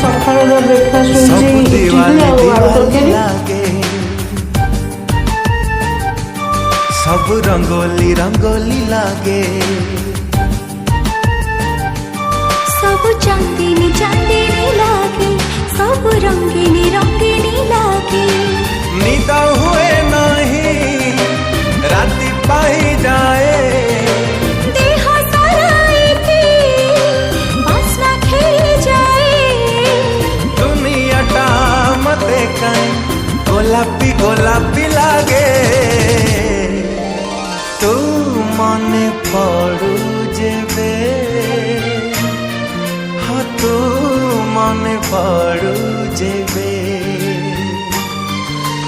ସକାଳର ବ୍ରେକଫାଷ୍ଟ ହେଉଛି ଇଟିଲି ଆଉ ଆଳୁ ତରକାରୀ। सब रंगोली रंगोली लागे, सब चांदनी चांदनी लागे, सब रंगीनी रंगीनी लागे। निद हुए नहीं राति पाई जाए, देह सारा एके बास्ना खेली जाए। दुनिया टा मते कहीं गोलापी गोलापी लागे। तू मने पड़ू जेबे, हाँ तू मने पड़ू जेबे,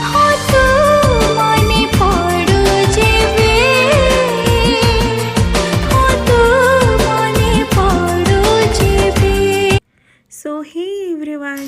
हाँ तू मने पड़ू जेबे, हाँ तू मने पड़ू जेबे। सो हे एवरीवन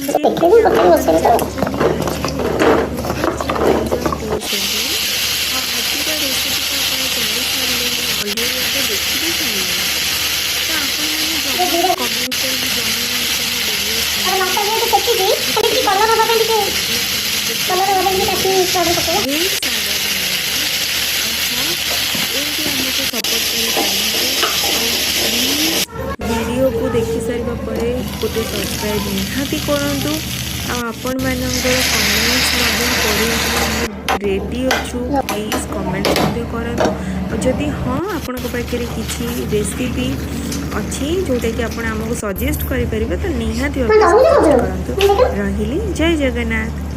वीडियो को देखि सारा पर गोटे सब्सक्राइब निहाती करूँ। आपण मानकर कमेंट्स पढ़ा रेडी अच्छु प्लीज कमेंट्स करूँ। जदि हाँ आपण पाखे किसी रेसिपी अच्छी जोटा कि आप सजेस्ट करेंगे तो निहाती सजेस्ट करूँ। रही जय जगन्नाथ।